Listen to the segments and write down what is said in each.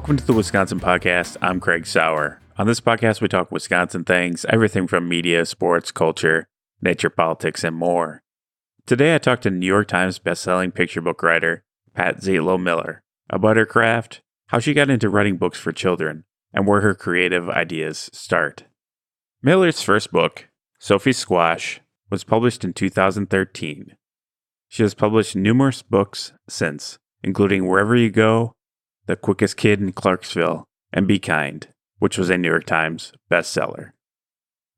Welcome to the Wisconsin Podcast. I'm Craig Sauer. On this podcast, we talk Wisconsin things, everything from media, sports, culture, nature, politics, and more. Today, I talked to New York Times bestselling picture book writer Pat Zietlow Miller about her craft, how she got into writing books for children, and where her creative ideas start. Miller's first book, Sophie Squash, was published in 2013. She has published numerous books since, including Wherever You Go, The Quickest Kid in Clarksville, and Be Kind, which was a New York Times bestseller.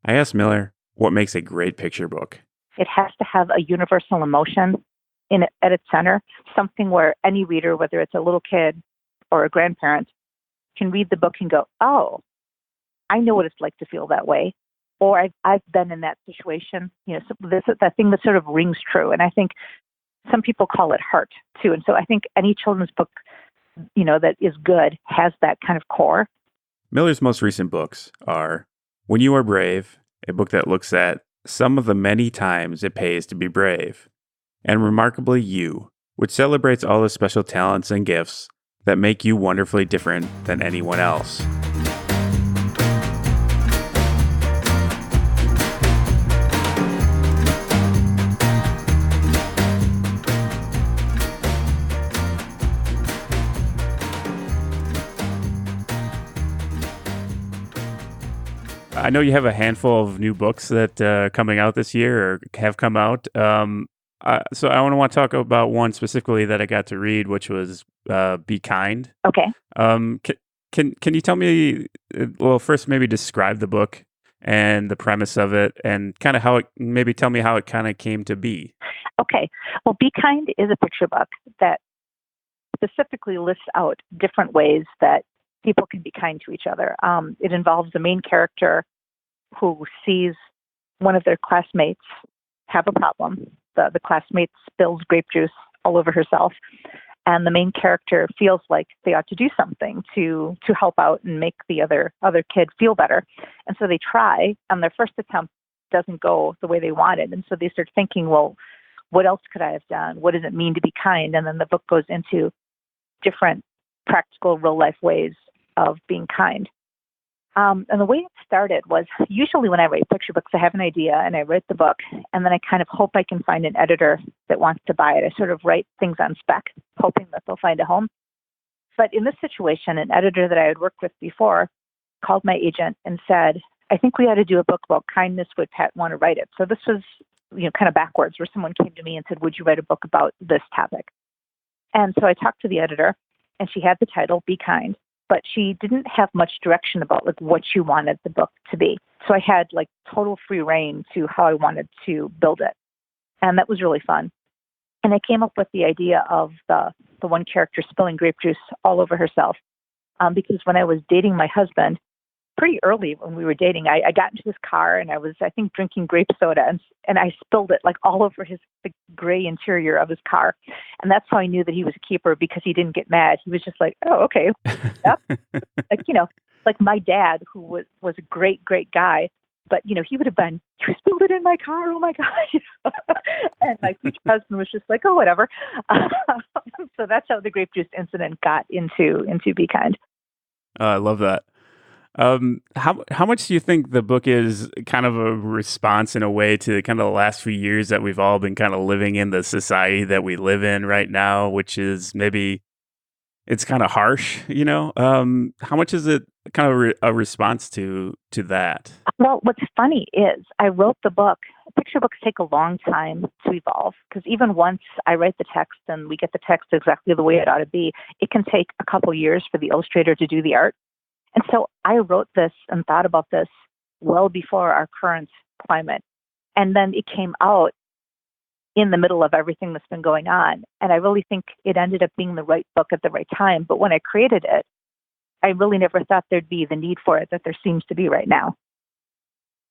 I asked Miller what makes a great picture book. It has to have a universal emotion at its center, something where any reader, whether it's a little kid or a grandparent, can read the book and go, oh, I know what it's like to feel that way. Or I've been in that situation. So that thing that sort of rings true. And I think some people call it heart too. And so I think any children's book, that is good has that kind of core. Miller's most recent books are When You Are Brave, a book that looks at some of the many times it pays to be brave, and Remarkably You, which celebrates all the special talents and gifts that make you wonderfully different than anyone else. I know you have a handful of new books that are coming out this year or have come out. So I want to talk about one specifically that I got to read, which was Be Kind. Okay. Can you tell me, well, first maybe describe the book and the premise of it and kind of tell me how it kind of came to be. Okay. Well, Be Kind is a picture book that specifically lists out different ways that people can be kind to each other. It involves the main character who sees one of their classmates have a problem. The classmate spills grape juice all over herself, and the main character feels like they ought to do something to help out and make the other kid feel better. And so they try, and their first attempt doesn't go the way they wanted. And so they start thinking, well, what else could I have done? What does it mean to be kind? And then the book goes into different practical, real-life ways of being kind. And the way it started was usually when I write picture books, I have an idea and I write the book, and then I kind of hope I can find an editor that wants to buy it. I sort of write things on spec, hoping that they'll find a home. But in this situation, an editor that I had worked with before called my agent and said, I think we ought to do a book about kindness. Would Pat want to write it? So this was, kind of backwards, where someone came to me and said, would you write a book about this topic? And so I talked to the editor, and she had the title, Be Kind. But she didn't have much direction about what she wanted the book to be. So I had total free reign to how I wanted to build it. And that was really fun. And I came up with the idea of the one character spilling grape juice all over herself. Because when I was dating my husband, pretty early when we were dating, I got into his car and I was, I think, drinking grape soda and I spilled it all over the gray interior of his car. And that's how I knew that he was a keeper, because he didn't get mad. He was just like, oh, okay. Yep. Like my dad, who was a great, great guy, but, he would have been, you spilled it in my car. Oh my God. And my future husband was just like, oh, whatever. So that's how the grape juice incident got into Be Kind. I love that. How much do you think the book is kind of a response in a way to kind of the last few years that we've all been kind of living in the society that we live in right now, which is maybe it's kind of harsh, how much is it kind of a response to that? Well, what's funny is I wrote the book. Picture books take a long time to evolve, because even once I write the text and we get the text exactly the way it ought to be, it can take a couple years for the illustrator to do the art. And so I wrote this and thought about this well before our current climate. And then it came out in the middle of everything that's been going on. And I really think it ended up being the right book at the right time. But when I created it, I really never thought there'd be the need for it that there seems to be right now.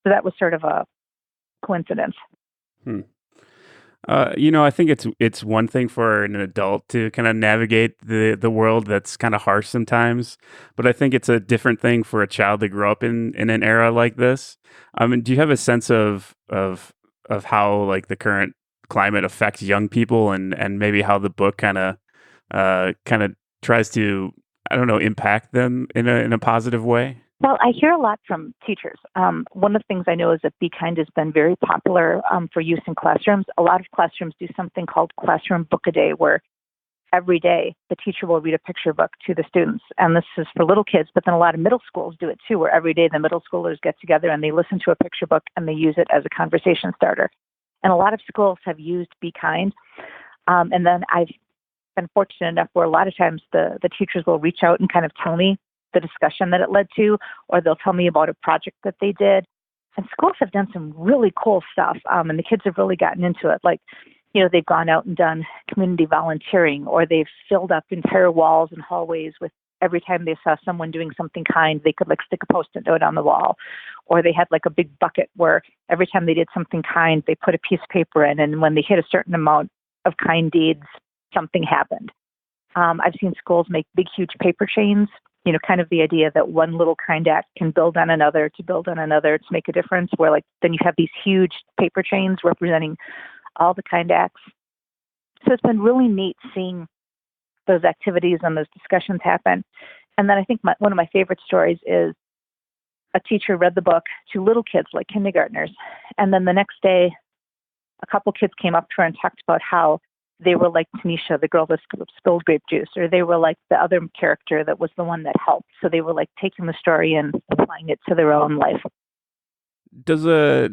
So that was sort of a coincidence. I think it's one thing for an adult to kind of navigate the world that's kind of harsh sometimes, but I think it's a different thing for a child to grow up in an era like this. Do you have a sense of how the current climate affects young people and maybe how the book kind of tries to I don't know, impact them in a positive way? Well, I hear a lot from teachers. One of the things I know is that Be Kind has been very popular for use in classrooms. A lot of classrooms do something called Classroom Book a Day, where every day the teacher will read a picture book to the students. And this is for little kids, but then a lot of middle schools do it too, where every day the middle schoolers get together and they listen to a picture book and they use it as a conversation starter. And a lot of schools have used Be Kind. And then I've been fortunate enough where a lot of times the teachers will reach out and kind of tell me the discussion that it led to, or they'll tell me about a project that they did. And schools have done some really cool stuff, and the kids have really gotten into it. Like, they've gone out and done community volunteering, or they've filled up entire walls and hallways with every time they saw someone doing something kind, they could like stick a Post-it note on the wall. Or they had like a big bucket where every time they did something kind, they put a piece of paper in, and when they hit a certain amount of kind deeds, something happened. I've seen schools make big, huge paper chains, kind of the idea that one little kind act can build on another to make a difference, where like then you have these huge paper chains representing all the kind acts. So it's been really neat seeing those activities and those discussions happen. And then I think one of my favorite stories is a teacher read the book to little kids, like kindergartners. And then the next day, a couple kids came up to her and talked about how they were like Tanisha, the girl that spilled grape juice, or they were like the other character that was the one that helped. So they were like taking the story and applying it to their own life. Does a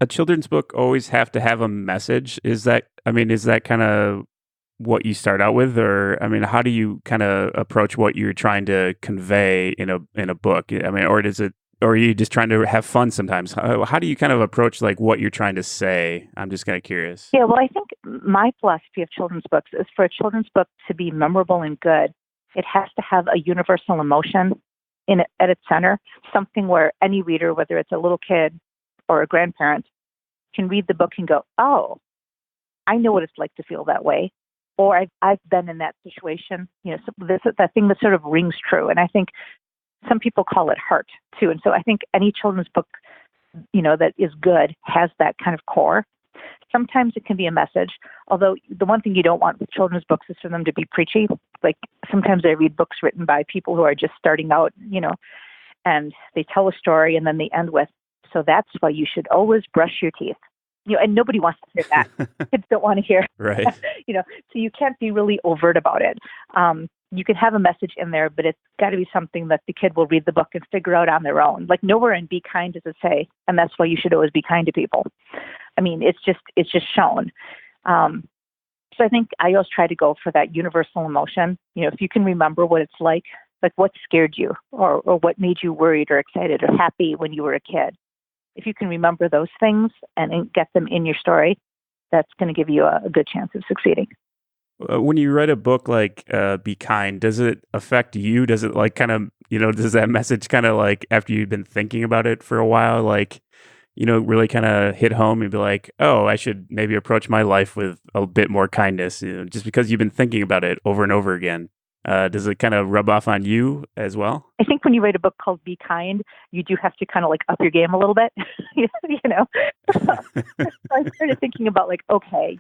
children's book always have to have a message? Is that kind of what you start out with, or how do you kind of approach what you're trying to convey in a book? Or are you just trying to have fun sometimes? How do you kind of approach like what you're trying to say? I'm just kind of curious. Yeah, well, I think my philosophy of children's books is for a children's book to be memorable and good, it has to have a universal emotion at its center, something where any reader, whether it's a little kid or a grandparent, can read the book and go, oh, I know what it's like to feel that way. Or I've been in that situation. So this is that thing that sort of rings true. And I think some people call it heart too. And so I think any children's book, that is good has that kind of core. Sometimes it can be a message, although the one thing you don't want with children's books is for them to be preachy. Like sometimes I read books written by people who are just starting out, and they tell a story and then they end with, so that's why you should always brush your teeth. And nobody wants to hear that. Kids don't want to hear, right? So you can't be really overt about it. You can have a message in there, but it's got to be something that the kid will read the book and figure out on their own. Like nowhere in Be Kind does it say, and that's why you should always be kind to people. It's just shown. So I think I always try to go for that universal emotion. If you can remember what it's like what scared you or what made you worried or excited or happy when you were a kid. If you can remember those things and get them in your story, that's going to give you a good chance of succeeding. When you write a book like Be Kind, does it affect you? Does it like kind of, does that message kind of like after you've been thinking about it for a while, like, really kind of hit home and be like, oh, I should maybe approach my life with a bit more kindness, just because you've been thinking about it over and over again? Does it kind of rub off on you as well? I think when you write a book called Be Kind, you do have to kind of like up your game a little bit, So I started thinking about like, okay,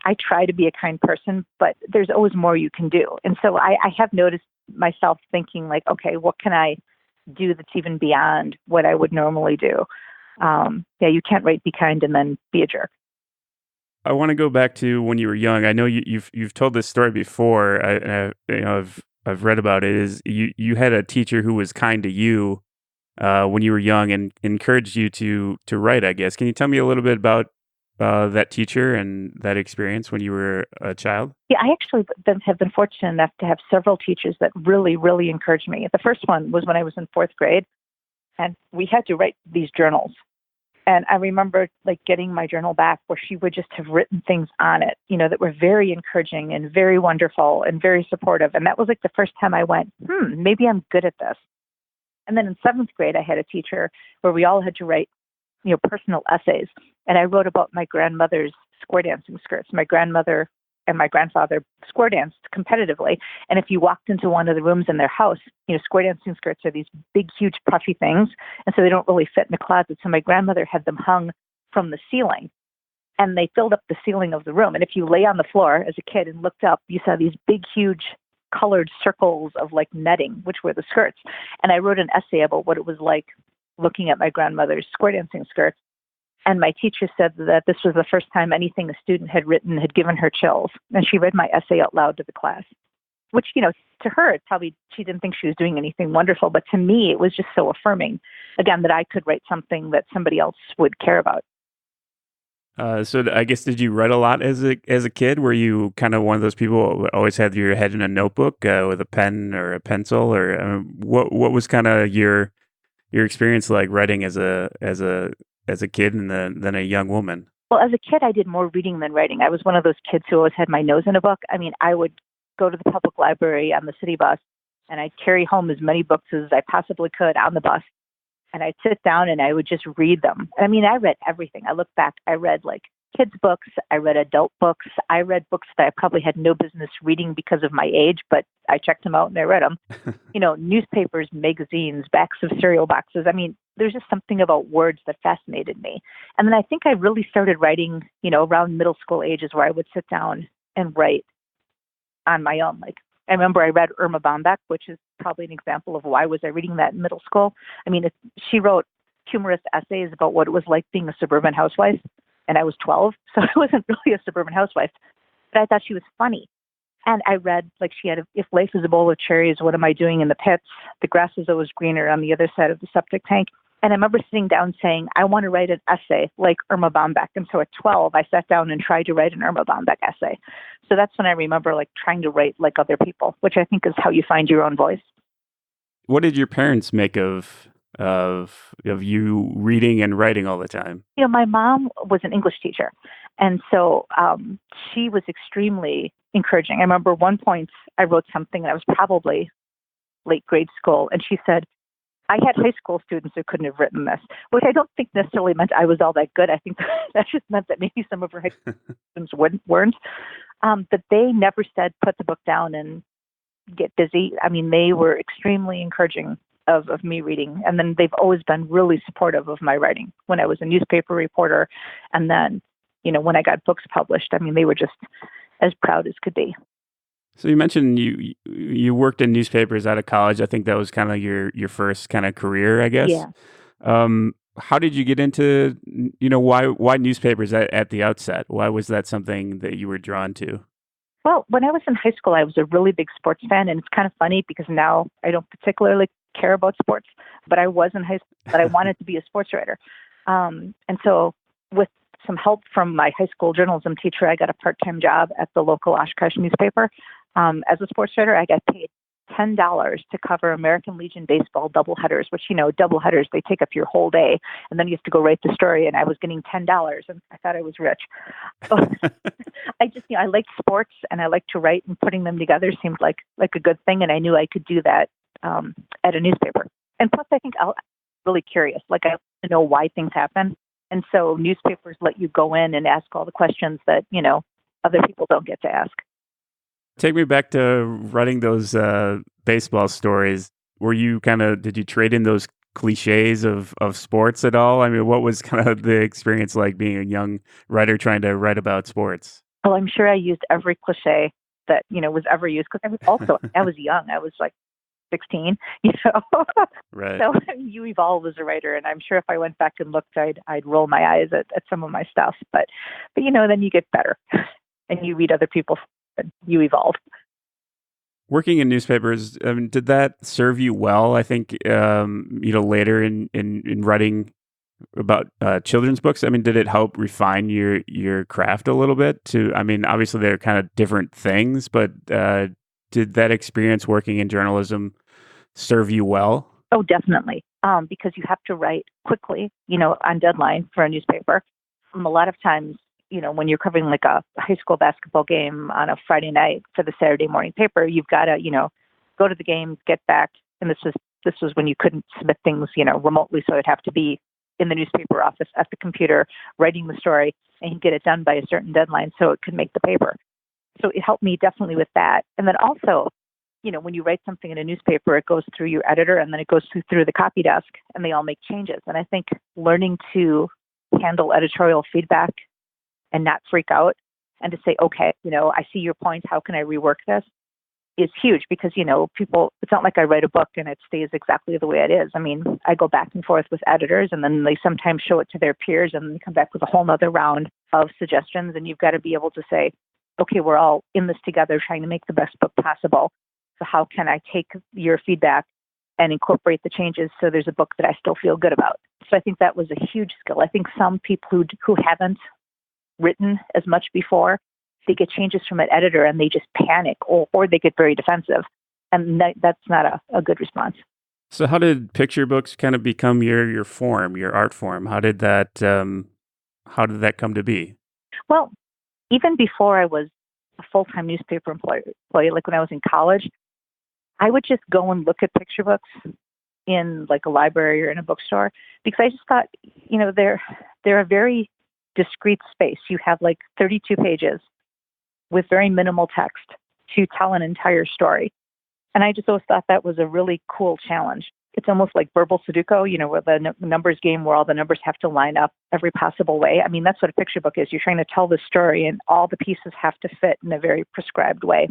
I try to be a kind person, but there's always more you can do. And so I have noticed myself thinking like, okay, what can I do that's even beyond what I would normally do? You can't write Be Kind and then be a jerk. I want to go back to when you were young. I know you've told this story before. I've read about it. Is you had a teacher who was kind to you when you were young and encouraged you to write, I guess. Can you tell me a little bit about that teacher and that experience when you were a child? Yeah, I actually have been fortunate enough to have several teachers that really, really encouraged me. The first one was when I was in fourth grade, and we had to write these journals. And I remember like getting my journal back where she would just have written things on it, that were very encouraging and very wonderful and very supportive. And that was like the first time I went, maybe I'm good at this. And then in seventh grade, I had a teacher where we all had to write, personal essays. And I wrote about my grandmother's square dancing skirts. My grandmother and my grandfather square danced competitively. And if you walked into one of the rooms in their house, square dancing skirts are these big, huge, puffy things. And so they don't really fit in the closet. So my grandmother had them hung from the ceiling, and they filled up the ceiling of the room. And if you lay on the floor as a kid and looked up, you saw these big, huge colored circles of like netting, which were the skirts. And I wrote an essay about what it was like looking at my grandmother's square dancing skirts. And my teacher said that this was the first time anything a student had written had given her chills. And she read my essay out loud to the class, which, to her, she didn't think she was doing anything wonderful. But to me, it was just so affirming, again, that I could write something that somebody else would care about. So I guess, did you write a lot as a kid? Were you kind of one of those people who always had your head in a notebook with a pen or a pencil, or what was kind of your experience like writing as a kid and then a young woman? Well, as a kid, I did more reading than writing. I was one of those kids who always had my nose in a book. I mean, I would go to the public library on the city bus, and I'd carry home as many books as I possibly could on the bus. And I'd sit down and I would just read them. I mean, I read everything. I look back, I read like kids' books, I read adult books, I read books that I probably had no business reading because of my age, but I checked them out and I read them. Newspapers, magazines, backs of cereal boxes. I mean, there's just something about words that fascinated me. And then I think I really started writing, around middle school ages, where I would sit down and write on my own. Like, I remember I read Irma Bombeck, which is probably an example of why was I reading that in middle school. I mean, she wrote humorous essays about what it was like being a suburban housewife, and I was 12, so I wasn't really a suburban housewife, but I thought she was funny. And I read, like, she had, If Life is a Bowl of Cherries, What Am I Doing in the Pits? The Grass is Always Greener on the Other Side of the Septic Tank. And I remember sitting down saying, I want to write an essay like Irma Bombeck. And so at 12, I sat down and tried to write an Irma Bombeck essay. So that's when I remember like trying to write like other people, which I think is how you find your own voice. What did your parents make of you reading and writing all the time? My mom was an English teacher. And so she was extremely encouraging. I remember one point I wrote something, and I was probably late grade school. And she said, I had high school students who couldn't have written this, which I don't think necessarily meant I was all that good. I think that just meant that maybe some of her high school students weren't. But they never said, put the book down and get busy. I mean, they were extremely encouraging of me reading. And then they've always been really supportive of my writing. When I was a newspaper reporter, and then, when I got books published, I mean, they were just as proud as could be. So you mentioned you worked in newspapers out of college. I think that was kind of your first kind of career, I guess. Yeah. How did you get into, why newspapers at the outset? Why was that something that you were drawn to? Well, when I was in high school, I was a really big sports fan, and it's kind of funny because now I don't particularly care about sports, but I was in high school, but I wanted to be a sports writer. And so with some help from my high school journalism teacher, I got a part-time job at the local Oshkosh newspaper. As a sports writer, I got paid $10 to cover American Legion baseball doubleheaders, which, doubleheaders, they take up your whole day, and then you have to go write the story, and I was getting $10, and I thought I was rich. So I just, I liked sports, and I liked to write, and putting them together seemed like a good thing, and I knew I could do that at a newspaper. And plus, I think I'm really curious. Like, I want to know why things happen. And so newspapers let you go in and ask all the questions that, other people don't get to ask. Take me back to writing those baseball stories. Did you trade in those cliches of sports at all? I mean, what was kind of the experience like being a young writer trying to write about sports? Well, I'm sure I used every cliche that, was ever used, because I was young. I was like 16, Right. So you evolve as a writer, and I'm sure if I went back and looked, I'd roll my eyes at some of my stuff. But then you get better, and you read other people's, and you evolve. Working in newspapers, did that serve you well? I think later in writing about children's books. I mean, did it help refine your craft a little bit? Obviously they're kind of different things, but did that experience working in journalism serve you well? Oh, definitely. Because you have to write quickly, on deadline for a newspaper. A lot of times, when you're covering like a high school basketball game on a Friday night for the Saturday morning paper, you've got to, go to the game, get back. And this was when you couldn't submit things, remotely. So it'd have to be in the newspaper office at the computer, writing the story, and you get it done by a certain deadline so it could make the paper. So it helped me definitely with that. And then also, when you write something in a newspaper, it goes through your editor, and then it goes through the copy desk, and they all make changes. And I think learning to handle editorial feedback and not freak out, and to say, okay, I see your point. How can I rework this? is huge because, people, it's not like I write a book and it stays exactly the way it is. I mean, I go back and forth with editors and then they sometimes show it to their peers and they come back with a whole nother round of suggestions. And you've got to be able to say, okay, we're all in this together trying to make the best book possible. So how can I take your feedback and incorporate the changes so there's a book that I still feel good about? So I think that was a huge skill. I think some people who haven't written as much before, they get changes from an editor and they just panic or they get very defensive. And that's not a good response. So how did picture books kind of become your form, your art form? How did that come to be? Well, even before I was a full-time newspaper employee, like when I was in college, I would just go and look at picture books in like a library or in a bookstore because I just thought, they're a very discrete space. You have like 32 pages with very minimal text to tell an entire story. And I just always thought that was a really cool challenge. It's almost like verbal Sudoku, where the numbers game where all the numbers have to line up every possible way. I mean, that's what a picture book is. You're trying to tell the story and all the pieces have to fit in a very prescribed way.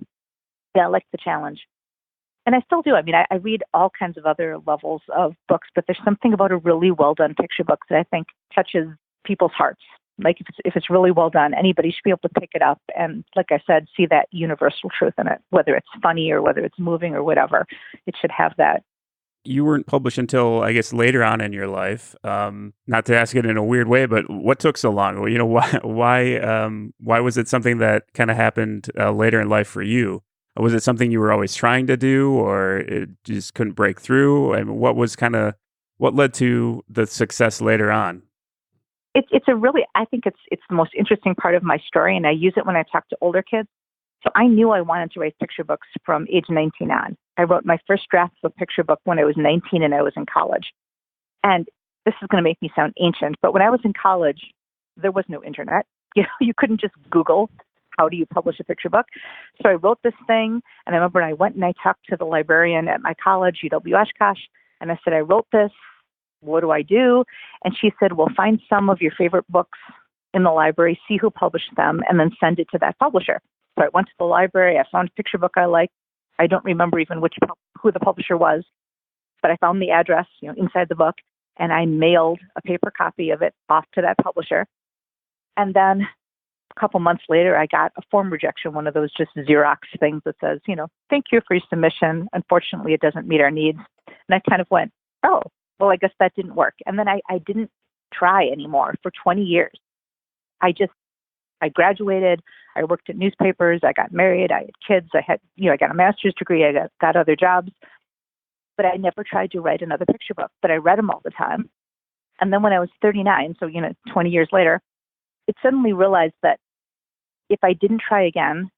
Yeah, I like the challenge. And I still do. I mean, I read all kinds of other levels of books, but there's something about a really well-done picture book that I think touches people's hearts. Like if it's really well done, anybody should be able to pick it up and, like I said, see that universal truth in it, whether it's funny or whether it's moving or whatever. It should have that. You weren't published until, I guess, later on in your life. Not to ask it in a weird way, but what took so long? Why was it something that kind of happened later in life for you? Was it something you were always trying to do, or it just couldn't break through? I mean, what led to the success later on? I think it's the most interesting part of my story, and I use it when I talk to older kids. So I knew I wanted to write picture books from age 19 on. I wrote my first draft of a picture book when I was 19 and I was in college. And this is going to make me sound ancient, but when I was in college, there was no internet. You couldn't just Google, how do you publish a picture book? So I wrote this thing, and I remember I went and I talked to the librarian at my college, UW Oshkosh, and I said, I wrote this. What do I do? And she said, well, find some of your favorite books in the library, see who published them, and then send it to that publisher. So I went to the library. I found a picture book I liked. I don't remember even who the publisher was, but I found the address, inside the book, and I mailed a paper copy of it off to that publisher. And then a couple months later, I got a form rejection, one of those just Xerox things that says, thank you for your submission. Unfortunately, it doesn't meet our needs. And I kind of went, oh, well, I guess that didn't work. And then I didn't try anymore for 20 years. I graduated. I worked at newspapers. I got married. I had kids. I got a master's degree. I got other jobs. But I never tried to write another picture book. But I read them all the time. And then when I was 39, so, 20 years later, it suddenly realized that if I didn't try again,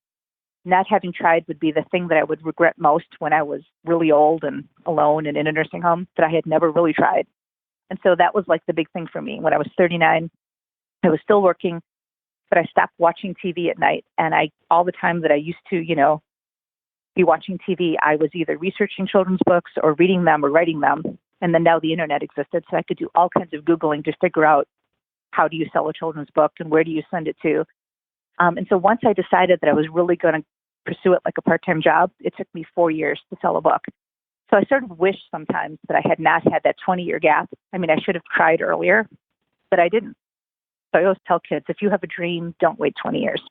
not having tried would be the thing that I would regret most when I was really old and alone and in a nursing home, that I had never really tried. And so that was like the big thing for me. When I was 39, I was still working, but I stopped watching TV at night. And all the time that I used to, be watching TV, I was either researching children's books or reading them or writing them. And then now the internet existed, so I could do all kinds of Googling to figure out how do you sell a children's book and where do you send it to. And so once I decided that I was really going to pursue it like a part-time job, it took me 4 years to sell a book. So I sort of wish sometimes that I had not had that 20-year gap. I mean, I should have tried earlier, but I didn't. So I always tell kids, if you have a dream, don't wait 20 years.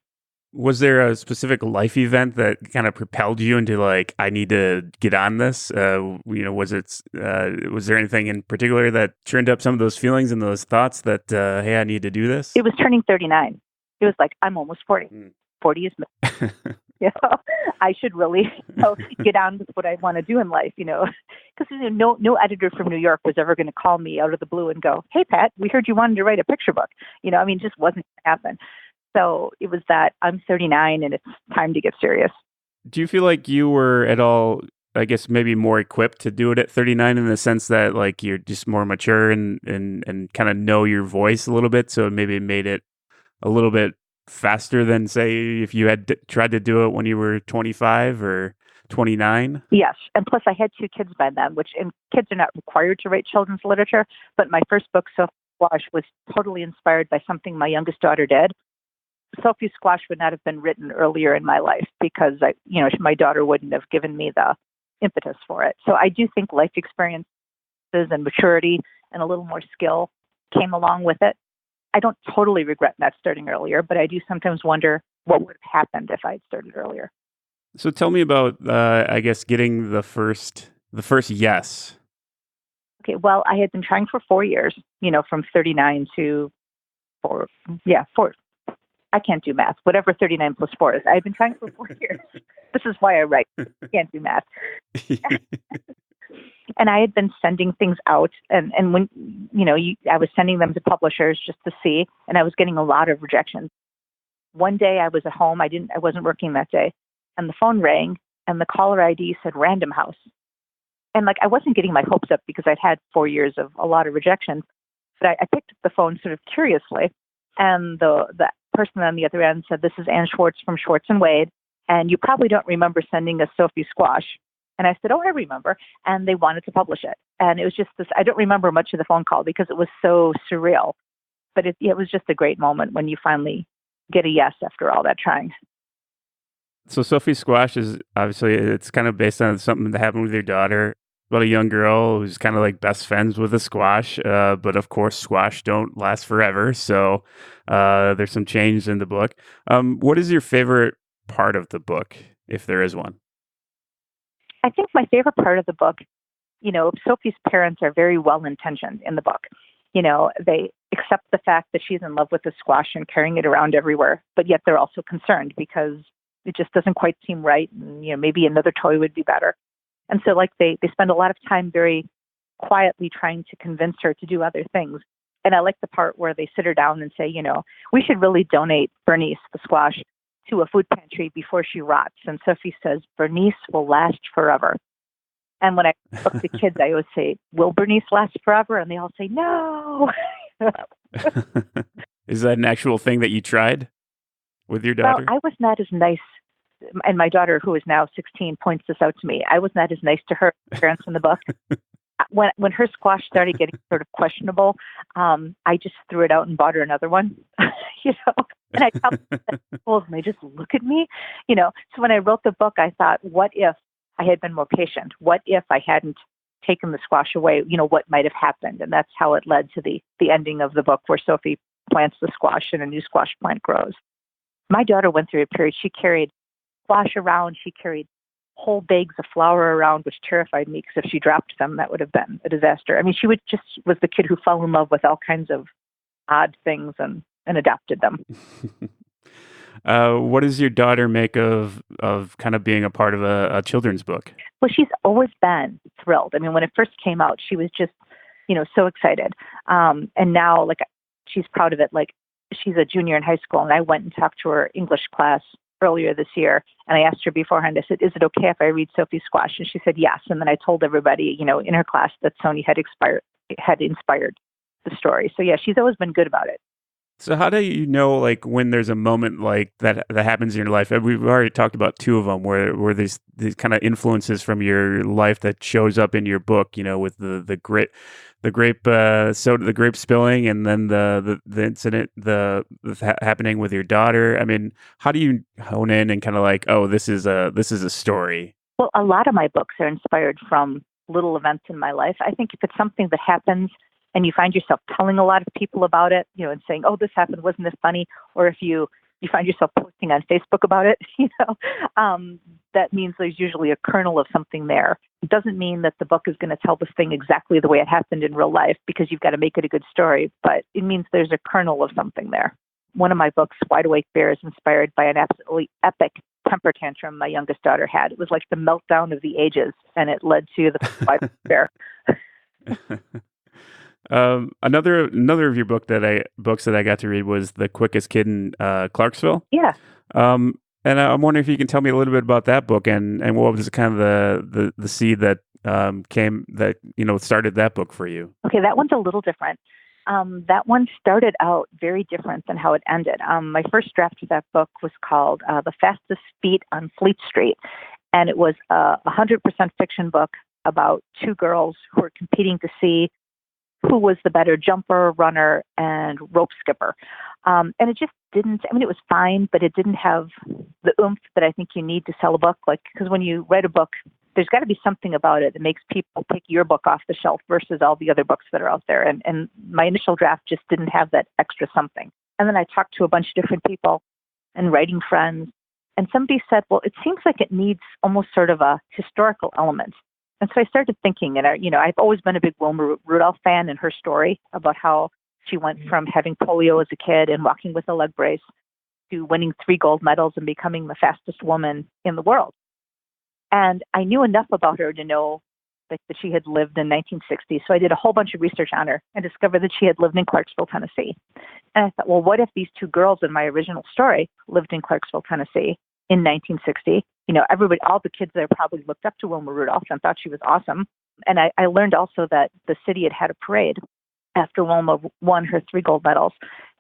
Was there a specific life event that kind of propelled you into like, I need to get on this? Was there anything in particular that churned up some of those feelings and those thoughts that, hey, I need to do this? It was turning 39. It was like, I'm almost 40. 40 is I should really get on with what I want to do in life, because no editor from New York was ever going to call me out of the blue and go, hey, Pat, we heard you wanted to write a picture book. It just wasn't going to happen. So it was that I'm 39 and it's time to get serious. Do you feel like you were at all, I guess, maybe more equipped to do it at 39 in the sense that like you're just more mature and kind of know your voice a little bit? So maybe it made it a little bit faster than, say, if you had tried to do it when you were 25 or 29? Yes. And plus I had 2 kids by then, and kids are not required to write children's literature. But my first book, Sophie, was totally inspired by something my youngest daughter did. Sophie Squash would not have been written earlier in my life because my daughter wouldn't have given me the impetus for it. So I do think life experiences and maturity and a little more skill came along with it. I don't totally regret not starting earlier, but I do sometimes wonder what would have happened if I'd started earlier. So tell me about, I guess, getting the first yes. Okay, well, I had been trying for 4 years, from 39 to 4. Yeah, 4. I can't do math. Whatever 39 plus 4 is. I've been trying for 4 years. This is why I write. I can't do math. And I had been sending things out, and when I was sending them to publishers just to see, and I was getting a lot of rejections. One day I was at home. I wasn't working that day, and the phone rang, and the caller ID said Random House. And I wasn't getting my hopes up because I'd had 4 years of a lot of rejection, but I picked up the phone sort of curiously, and the person on the other end said, "This is Ann Schwartz from Schwartz and Wade, and you probably don't remember sending us Sophie Squash." And I said, "Oh, I remember." And they wanted to publish it. And it was just this, I don't remember much of the phone call because it was so surreal, but it was just a great moment when you finally get a yes after all that trying. So Sophie Squash is obviously, it's kind of based on something that happened with your daughter, about a young girl who's kind of like best friends with a squash. But of course, squash don't last forever. So there's some change in the book. What is your favorite part of the book, if there is one? I think my favorite part of the book, Sophie's parents are very well-intentioned in the book. They accept the fact that she's in love with the squash and carrying it around everywhere, but yet they're also concerned because it just doesn't quite seem right. And, maybe another toy would be better. And so they spend a lot of time very quietly trying to convince her to do other things. And I like the part where they sit her down and say, we should really donate Bernice, the squash, to a food pantry before she rots. And Sophie says, Bernice will last forever. And when I talk to kids, I always say, will Bernice last forever? And they all say, no. Is that an actual thing that you tried with your daughter? Well, I was not as nice. And my daughter, who is now 16, points this out to me. I was not as nice to her parents in the book. When her squash started getting sort of questionable, I just threw it out and bought her another one. And I tell them and they just look at me. So when I wrote the book, I thought, what if I had been more patient? What if I hadn't taken the squash away? What might have happened? And that's how it led to the ending of the book, where Sophie plants the squash and a new squash plant grows. My daughter went through a period. She carried squash around. She carried whole bags of flour around, which terrified me because if she dropped them, that would have been a disaster. I mean, she was the kid who fell in love with all kinds of odd things and adopted them. What does your daughter make of kind of being a part of a children's book? Well, she's always been thrilled. I mean, when it first came out, she was just, so excited. And now, she's proud of it. She's a junior in high school, and I went and talked to her English class earlier this year, and I asked her beforehand, I said, is it okay if I read Sophie Squash? And she said yes. And then I told everybody, in her class that Sony had inspired the story. So yeah, she's always been good about it. So how do you know, when there's a moment like that happens in your life? And we've already talked about two of them, where these kind of influences from your life that shows up in your book, with the grape soda, the grape spilling, and then the incident, happening with your daughter. I mean, how do you hone in and kind of oh, this is a story? Well, a lot of my books are inspired from little events in my life. I think if it's something that happens and you find yourself telling a lot of people about it, and saying, oh, this happened, wasn't this funny? Or if you find yourself posting on Facebook about it, that means there's usually a kernel of something there. It doesn't mean that the book is going to tell this thing exactly the way it happened in real life, because you've got to make it a good story, but it means there's a kernel of something there. One of my books, Wide Awake Bear, is inspired by an absolutely epic temper tantrum my youngest daughter had. It was like the meltdown of the ages, and it led to the Wide Awake Bear. Another of your books that I got to read was The Quickest Kid in Clarksville. Yeah. And I'm wondering if you can tell me a little bit about that book and what was kind of the seed that started that book for you. Okay, that one's a little different. That one started out very different than how it ended. My first draft of that book was called The Fastest Feet on Fleet Street, and it was a 100% fiction book about two girls who were competing to see who was the better jumper, runner, and rope skipper. And it just didn't, I mean, it was fine, but it didn't have the oomph that I think you need to sell a book. Like, because when you write a book, there's got to be something about it that makes people take your book off the shelf versus all the other books that are out there. And my initial draft just didn't have that extra something. And then I talked to a bunch of different people and writing friends. And somebody said, well, it seems like it needs almost sort of a historical element. And so I started thinking, and I've always been a big Wilma Rudolph fan, and her story about how she went from having polio as a kid and walking with a leg brace to winning 3 gold medals and becoming the fastest woman in the world. And I knew enough about her to know that she had lived in 1960. So I did a whole bunch of research on her and discovered that she had lived in Clarksville, Tennessee. And I thought, well, what if these 2 girls in my original story lived in Clarksville, Tennessee in 1960? Everybody, all the kids there probably looked up to Wilma Rudolph and thought she was awesome. And I learned also that the city had a parade after Wilma won her 3 gold medals.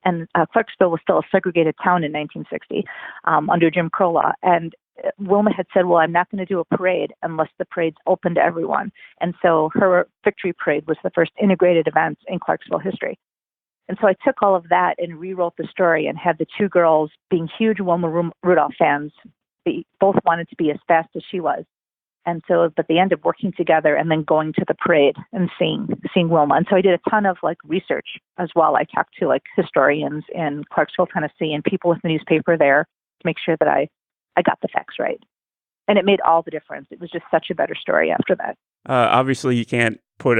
And Clarksville was still a segregated town in 1960 under Jim Crow law. And Wilma had said, well, I'm not going to do a parade unless the parade's open to everyone. And so her victory parade was the first integrated event in Clarksville history. And so I took all of that and rewrote the story and had the 2 girls being huge Wilma Rudolph fans. They both wanted to be as fast as she was. And so, but they ended up working together and then going to the parade and seeing Wilma. And so I did a ton of research as well. I talked to historians in Clarksville, Tennessee, and people with the newspaper there to make sure that I got the facts right. And it made all the difference. It was just such a better story after that. Obviously, you can't put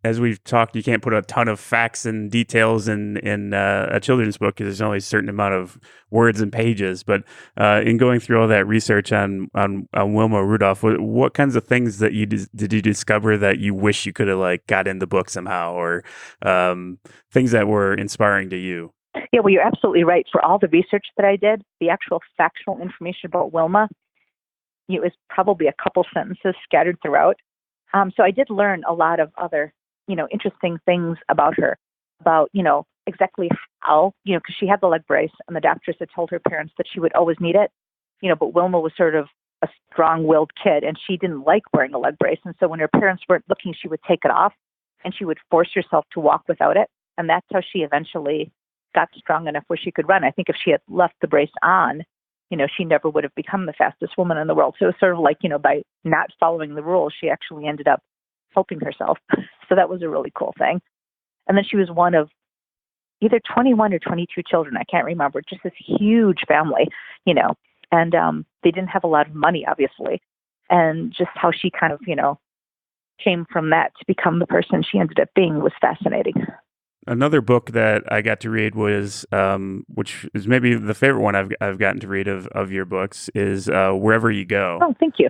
as we've talked, you can't put a ton of facts and details in a children's book because there's only a certain amount of words and pages. But in going through all that research on Wilma Rudolph, what kinds of things that did you discover that you wish you could have got in the book somehow, or things that were inspiring to you? Yeah, well, you're absolutely right. For all the research that I did, the actual factual information about Wilma, it was probably a couple sentences scattered throughout. So I did learn a lot of other interesting things about her, about, exactly how, because she had the leg brace and the doctors had told her parents that she would always need it, but Wilma was sort of a strong-willed kid and she didn't like wearing a leg brace. And so when her parents weren't looking, she would take it off and she would force herself to walk without it. And that's how she eventually got strong enough where she could run. I think if she had left the brace on, she never would have become the fastest woman in the world. So it was sort of by not following the rules, she actually ended up helping herself. So that was a really cool thing. And then she was one of either 21 or 22 children. I can't remember, just this huge family, and they didn't have a lot of money, obviously. And just how she kind of, came from that to become the person she ended up being was fascinating. Another book that I got to read was, which is maybe the favorite one I've gotten to read of your books, is Wherever You Go. Oh, thank you.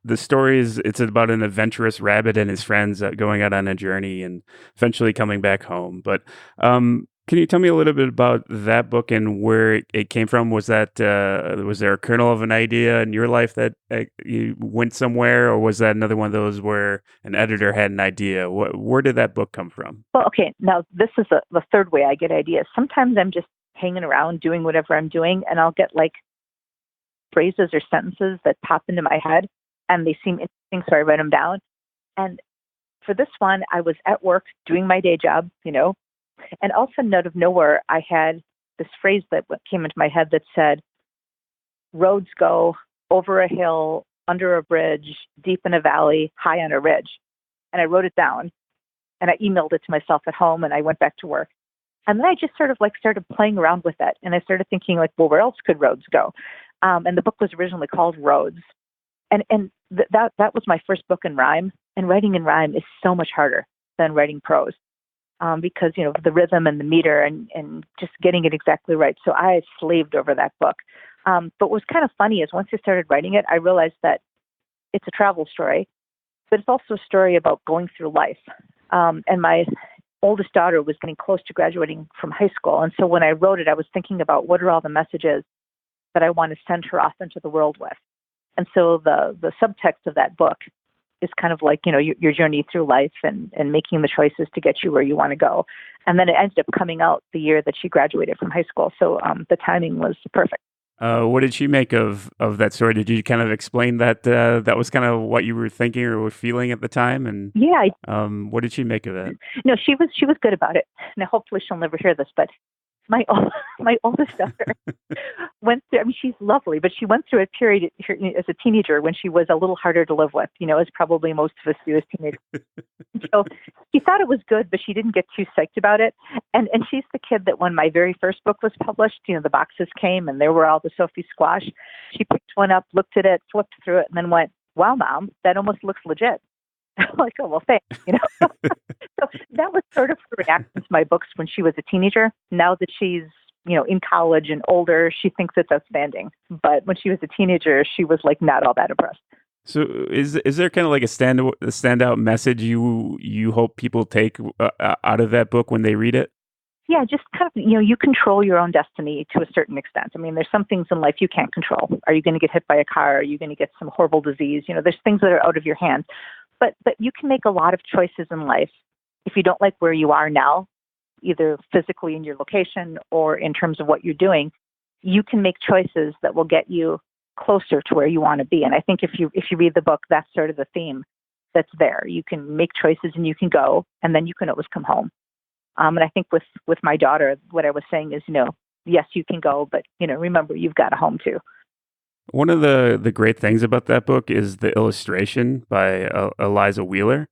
The story it's about an adventurous rabbit and his friends going out on a journey and eventually coming back home. But can you tell me a little bit about that book and where it came from? Was there a kernel of an idea in your life that you went somewhere, or was that another one of those where an editor had an idea? Where did that book come from? Well, okay, now this is the third way I get ideas. Sometimes I'm just hanging around doing whatever I'm doing, and I'll get phrases or sentences that pop into my head, and they seem interesting, so I write them down. And for this one, I was at work doing my day job, and all of a sudden, out of nowhere, I had this phrase that came into my head that said, roads go over a hill, under a bridge, deep in a valley, high on a ridge. And I wrote it down, and I emailed it to myself at home, and I went back to work. And then I just sort of started playing around with it. And I started thinking well, where else could roads go? And the book was originally called Roads. And that was my first book in rhyme. And writing in rhyme is so much harder than writing prose. Because, the rhythm and the meter and just getting it exactly right. So I slaved over that book. But what was kind of funny is once I started writing it, I realized that it's a travel story, but it's also a story about going through life. And my oldest daughter was getting close to graduating from high school. And so when I wrote it, I was thinking about what are all the messages that I want to send her off into the world with. And so the subtext of that book is kind of your journey through life and making the choices to get you where you want to go. And then it ended up coming out the year that she graduated from high school. So the timing was perfect. What did she make of that story? Did you kind of explain that that was kind of what you were thinking or were feeling at the time? And Yeah, what did she make of it? no, she was good about it. Now, hopefully, she'll never hear this, but my my oldest daughter went through. I mean, she's lovely, but she went through a period as a teenager when she was a little harder to live with. As probably most of us do as teenagers. So she thought it was good, but she didn't get too psyched about it. And she's the kid that when my very first book was published, the boxes came and there were all the Sophie squash. She picked one up, looked at it, flipped through it, and then went, "Wow, Mom, that almost looks legit." I'm like, "Oh, well, thanks." So that was sort of her reaction to my books when she was a teenager. Now that she's, in college and older, she thinks it's outstanding. But when she was a teenager, she was like not all that impressed. So is there kind of like a standout message you hope people take out of that book when they read it? Yeah, just kind of, you control your own destiny to a certain extent. I mean, there's some things in life you can't control. Are you going to get hit by a car? Are you going to get some horrible disease? There's things that are out of your hands. But you can make a lot of choices in life. If you don't like where you are now, either physically in your location or in terms of what you're doing, you can make choices that will get you closer to where you want to be. And I think if you read the book, that's sort of the theme that's there. You can make choices and you can go, and then you can always come home. And I think with my daughter, what I was saying is, yes, you can go, but remember, you've got a home too. One of the great things about that book is the illustration by Eliza Wheeler.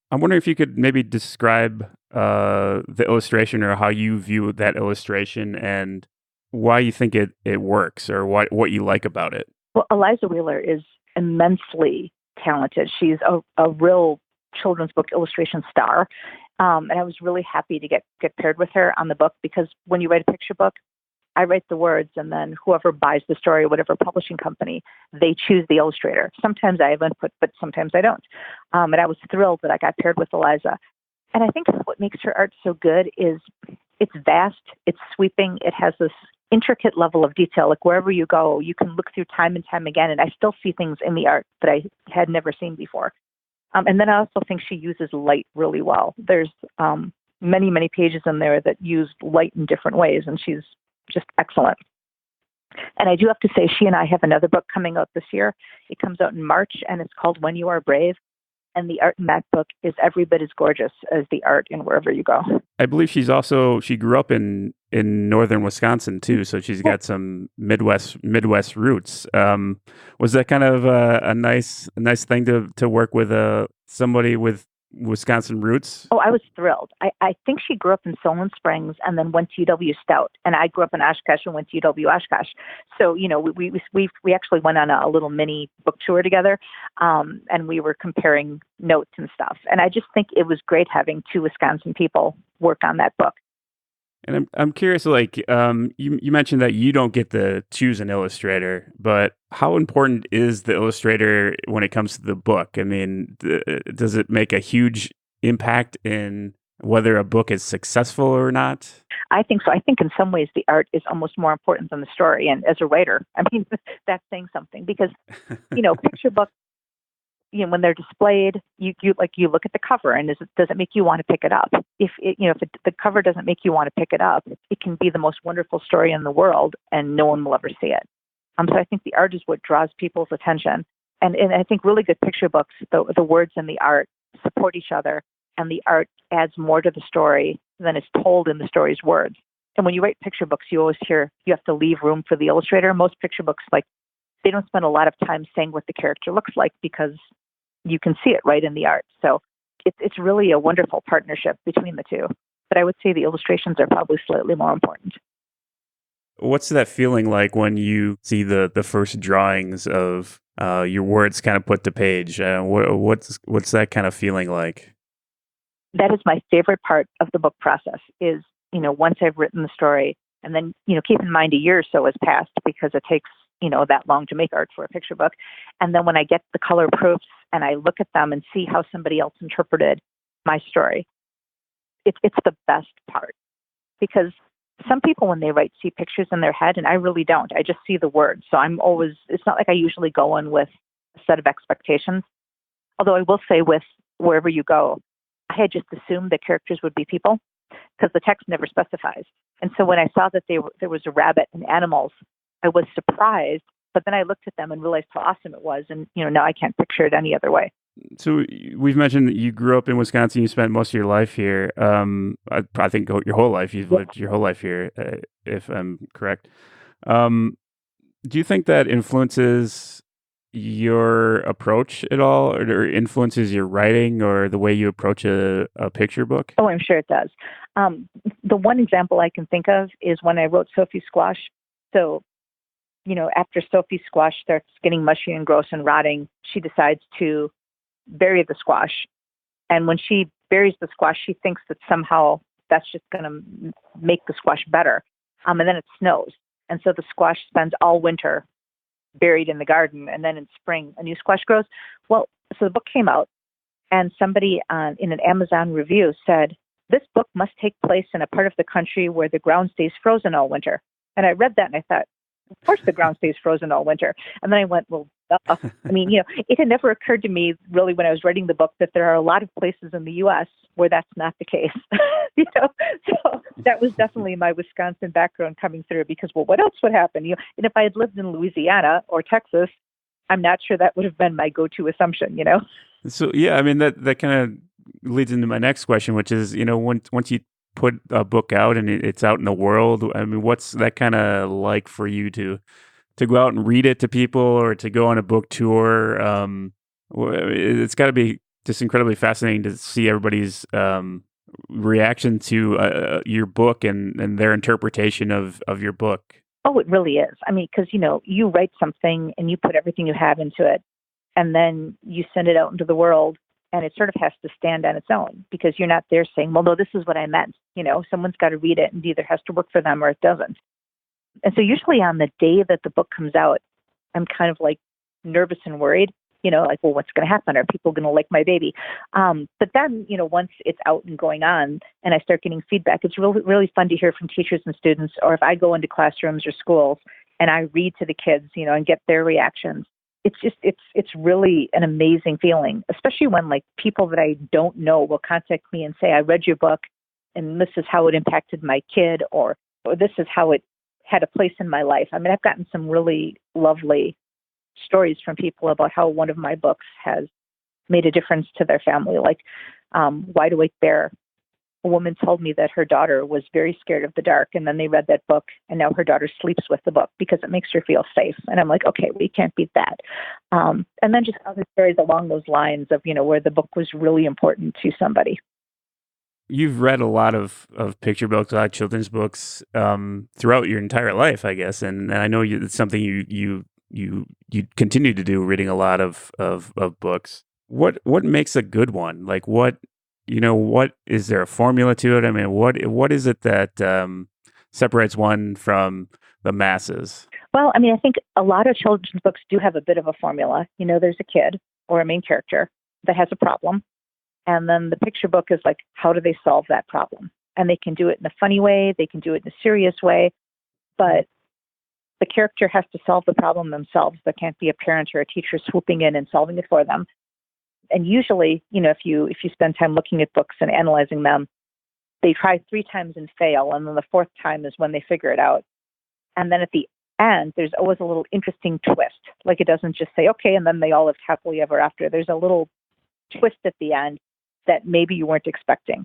I'm wondering if you could maybe describe the illustration or how you view that illustration and why you think it works or what you like about it. Well, Eliza Wheeler is immensely talented. She's a real children's book illustration star. And I was really happy to get paired with her on the book because when you write a picture book, I write the words and then whoever buys the story, whatever publishing company, they choose the illustrator. Sometimes I have input, but sometimes I don't. And I was thrilled that I got paired with Eliza. And I think what makes her art so good is it's vast, it's sweeping, it has this intricate level of detail. Like wherever you go, you can look through time and time again, and I still see things in the art that I had never seen before. And then I also think she uses light really well. There's many, many pages in there that use light in different ways, and she's just excellent. And I do have to say, she and I have another book coming out this year. It comes out in March, and it's called When You Are Brave. And the art in that book is every bit as gorgeous as the art in Wherever You Go. I believe she grew up in northern Wisconsin too, so she's got some Midwest roots. Was that kind of a nice thing to work with somebody with Wisconsin roots? Oh, I was thrilled. I think she grew up in Solon Springs and then went to UW Stout, and I grew up in Oshkosh and went to UW Oshkosh. So we actually went on a little mini book tour together, and we were comparing notes and stuff. And I just think it was great having two Wisconsin people work on that book. And I'm curious, like you mentioned that you don't get to choose an illustrator, but how important is the illustrator when it comes to the book? I mean, does it make a huge impact in whether a book is successful or not? I think so. I think in some ways the art is almost more important than the story. And as a writer, I mean, that's saying something because, picture books, when they're displayed, you look at the cover and does it make you want to pick it up? If the cover doesn't make you want to pick it up, it can be the most wonderful story in the world and no one will ever see it. So I think the art is what draws people's attention. And I think really good picture books, the words and the art support each other, and the art adds more to the story than is told in the story's words. And when you write picture books, you always hear you have to leave room for the illustrator. Most picture books, they don't spend a lot of time saying what the character looks like because you can see it right in the art. So it's really a wonderful partnership between the two. But I would say the illustrations are probably slightly more important. What's that feeling like when you see the first drawings of your words kind of put to page? What's that kind of feeling like? That is my favorite part of the book process is, once I've written the story, and then, keep in mind a year or so has passed because it takes, that long to make art for a picture book. And then when I get the color proofs and I look at them and see how somebody else interpreted my story, it's the best part. Because some people, when they write, see pictures in their head, and I really don't. I just see the words. So it's not like I usually go in with a set of expectations. Although I will say with Wherever You Go, I had just assumed the characters would be people because the text never specifies. And so when I saw that there was a rabbit and animals, I was surprised. But then I looked at them and realized how awesome it was. And, now I can't picture it any other way. So we've mentioned that you grew up in Wisconsin. You spent most of your life here. I think your whole life. You've lived your whole life here, if I'm correct. Do you think that influences your approach at all, or influences your writing or the way you approach a picture book? Oh, I'm sure it does. The one example I can think of is when I wrote Sophie Squash. So, after Sophie Squash starts getting mushy and gross and rotting, she decides to bury the squash. And when she buries the squash, she thinks that somehow that's just going to make the squash better. And then it snows. And so the squash spends all winter buried in the garden. And then in spring, a new squash grows. Well, so the book came out, and somebody in an Amazon review said, this book must take place in a part of the country where the ground stays frozen all winter. And I read that and I thought, of course the ground stays frozen all winter. And then I went, well, I mean, it had never occurred to me really when I was writing the book that there are a lot of places in the U.S. where that's not the case. So that was definitely my Wisconsin background coming through, because, well, what else would happen? And if I had lived in Louisiana or Texas, I'm not sure that would have been my go-to assumption, So, yeah, I mean, that kind of leads into my next question, which is, once you put a book out and it's out in the world, I mean, what's that kind of like for you to go out and read it to people, or to go on a book tour? It's got to be just incredibly fascinating to see everybody's reaction to your book and their interpretation of your book. Oh, it really is. I mean, because, you write something and you put everything you have into it, and then you send it out into the world, and it sort of has to stand on its own, because you're not there saying, well, no, this is what I meant. Someone's got to read it, and it either has to work for them or it doesn't. And so usually on the day that the book comes out, I'm kind of like nervous and worried, like, well, what's going to happen? Are people going to like my baby? But then, once it's out and going on and I start getting feedback, it's really, really fun to hear from teachers and students, or if I go into classrooms or schools and I read to the kids, and get their reactions. It's really an amazing feeling, especially when like people that I don't know will contact me and say, I read your book and this is how it impacted my kid, or this is how it had a place in my life. I mean, I've gotten some really lovely stories from people about how one of my books has made a difference to their family. Like Wide Awake Bear. A woman told me that her daughter was very scared of the dark, and then they read that book, and now her daughter sleeps with the book because it makes her feel safe. And I'm like, okay, we can't beat that. And then just other stories along those lines of, where the book was really important to somebody. You've read a lot of picture books, a lot of children's books throughout your entire life, I guess, and I know it's something you continue to do, reading a lot of books. What makes a good one? Like what is there a formula to it? I mean, what is it that separates one from the masses? Well, I mean, I think a lot of children's books do have a bit of a formula. There's a kid or a main character that has a problem. And then the picture book is like, how do they solve that problem? And they can do it in a funny way. They can do it in a serious way. But the character has to solve the problem themselves. There can't be a parent or a teacher swooping in and solving it for them. And usually, if you spend time looking at books and analyzing them, they try 3 times and fail. And then the 4th time is when they figure it out. And then at the end, there's always a little interesting twist. Like it doesn't just say, okay, and then they all lived happily ever after. There's a little twist at the end that maybe you weren't expecting.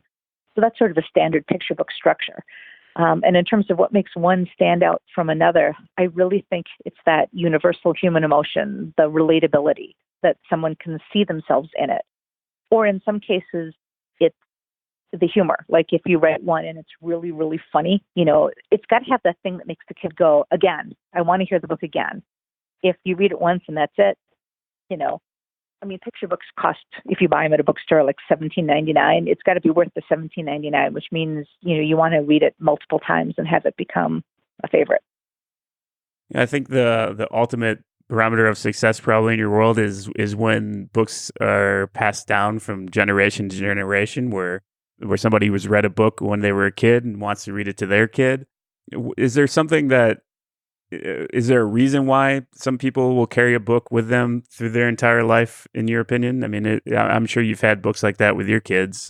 So that's sort of a standard picture book structure. And in terms of what makes one stand out from another, I really think it's that universal human emotion, the relatability, that someone can see themselves in it. Or in some cases, it's the humor. Like if you write one and it's really, really funny, it's got to have that thing that makes the kid go, again, I want to hear the book again. If you read it once and that's it, I mean, picture books cost, if you buy them at a bookstore, like $17.99. It's got to be worth the $17.99, which means, you want to read it multiple times and have it become a favorite. I think the ultimate barometer of success probably in your world is when books are passed down from generation to generation, where somebody who's read a book when they were a kid and wants to read it to their kid. Is there a reason why some people will carry a book with them through their entire life, in your opinion? I mean, I'm sure you've had books like that with your kids.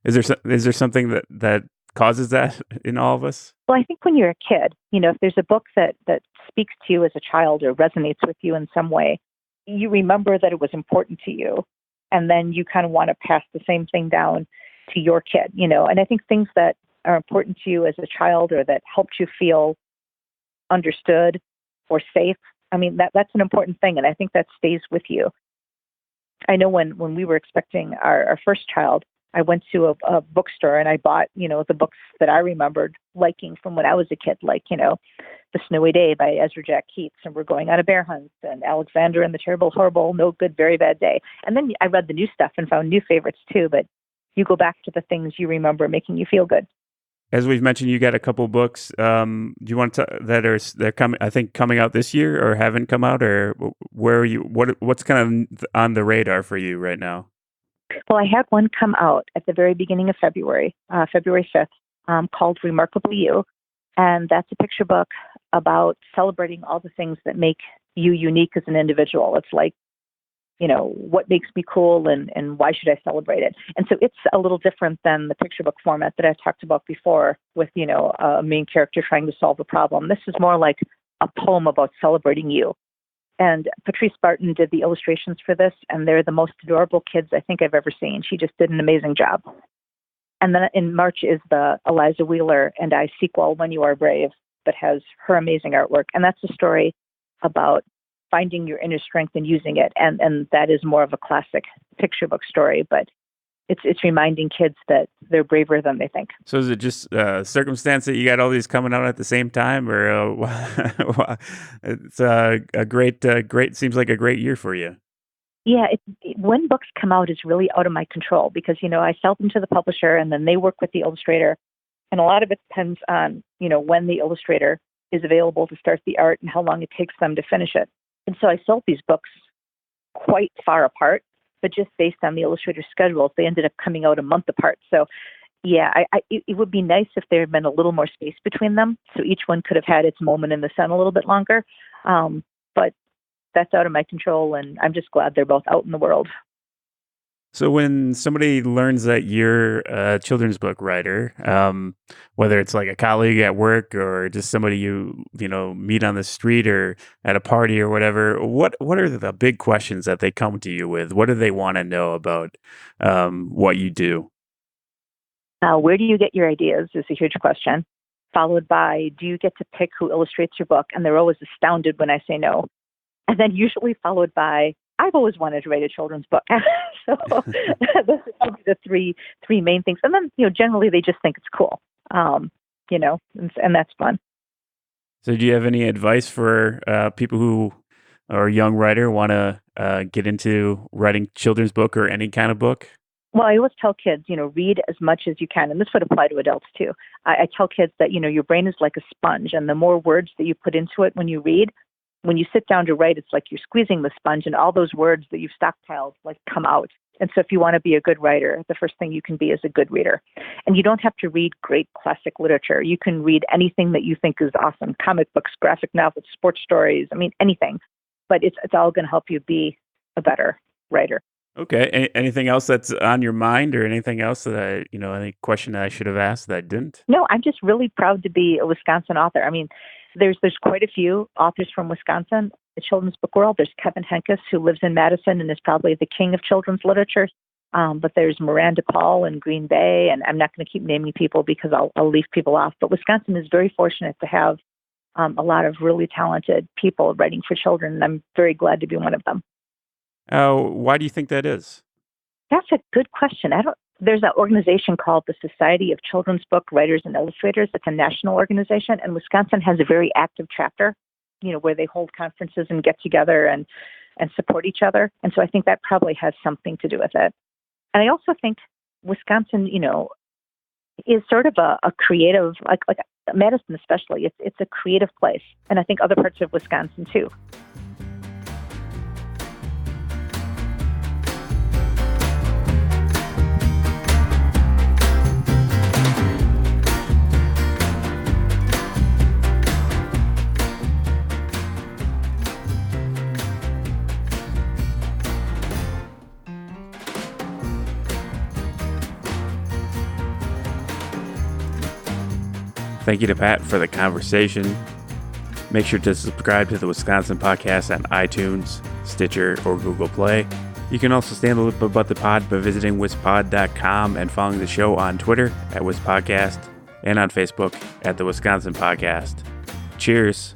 Is there something that causes that in all of us? Well, I think when you're a kid, if there's a book that speaks to you as a child or resonates with you in some way, you remember that it was important to you. And then you kind of want to pass the same thing down to your kid, And I think things that are important to you as a child or that helped you feel understood or safe, that's an important thing. And I think that stays with you. I know when we were expecting our first child, I went to a bookstore and I bought, the books that I remembered liking from when I was a kid, like, The Snowy Day by Ezra Jack Keats, and We're Going on a Bear Hunt, and Alexander and the Terrible, Horrible, No Good, Very Bad Day. And then I read the new stuff and found new favorites too, but you go back to the things you remember making you feel good. As we've mentioned, you got a couple books. Do you want to they're coming? I think coming out this year, or haven't come out, or where are you? What's kind of on the radar for you right now? Well, I had one come out at the very beginning of February, February 5th, called Remarkably You, and that's a picture book about celebrating all the things that make you unique as an individual. It's like, what makes me cool and why should I celebrate it? And so it's a little different than the picture book format that I talked about before with, a main character trying to solve a problem. This is more like a poem about celebrating you. And Patrice Barton did the illustrations for this, and they're the most adorable kids I think I've ever seen. She just did an amazing job. And then in March is the Eliza Wheeler and I sequel, When You Are Brave, that has her amazing artwork. And that's a story about finding your inner strength and using it. And that is more of a classic picture book story, but it's reminding kids that they're braver than they think. So is it just circumstance that you got all these coming out at the same time, or it's a great, seems like a great year for you? Yeah, when books come out is really out of my control because, I sell them to the publisher and then they work with the illustrator. And a lot of it depends on, when the illustrator is available to start the art and how long it takes them to finish it. And so I sold these books quite far apart, but just based on the illustrator's schedules, they ended up coming out a month apart. So, yeah, it would be nice if there had been a little more space between them, so each one could have had its moment in the sun a little bit longer. But that's out of my control, and I'm just glad they're both out in the world. So when somebody learns that you're a children's book writer, whether it's like a colleague at work or just somebody you meet on the street or at a party or whatever, what are the big questions that they come to you with? What do they want to know about what you do? Where do you get your ideas is a huge question, followed by, do you get to pick who illustrates your book? And they're always astounded when I say no. And then usually followed by, I've always wanted to write a children's book. So those are the three main things. And then, generally they just think it's cool, and that's fun. So do you have any advice for people who are a young writer, want to get into writing children's book or any kind of book? Well, I always tell kids, read as much as you can. And this would apply to adults too. I tell kids that, your brain is like a sponge, and the more words that you put into it when you read, when you sit down to write, it's like you're squeezing the sponge and all those words that you've stockpiled come out. And so if you want to be a good writer, the first thing you can be is a good reader. And you don't have to read great classic literature. You can read anything that you think is awesome, comic books, graphic novels, sports stories, anything. But it's all going to help you be a better writer. Okay. Anything else that's on your mind, or anything else that any question that I should have asked that I didn't? No, I'm just really proud to be a Wisconsin author. There's quite a few authors from Wisconsin, the children's book world. There's Kevin Henkes, who lives in Madison and is probably the king of children's literature. But there's Miranda Paul in Green Bay, and I'm not going to keep naming people because I'll leave people off. But Wisconsin is very fortunate to have a lot of really talented people writing for children, and I'm very glad to be one of them. Why do you think that is? That's a good question. There's an organization called the Society of Children's Book Writers and Illustrators. It's a national organization, and Wisconsin has a very active chapter, where they hold conferences and get together and support each other. And so I think that probably has something to do with it. And I also think Wisconsin, is sort of a creative, like Madison especially, it's a creative place. And I think other parts of Wisconsin too. Thank you to Pat for the conversation. Make sure to subscribe to the Wisconsin Podcast on iTunes, Stitcher, or Google Play. You can also stay in the loop about the pod by visiting wispod.com and following the show on Twitter at wispodcast and on Facebook at the Wisconsin Podcast. Cheers.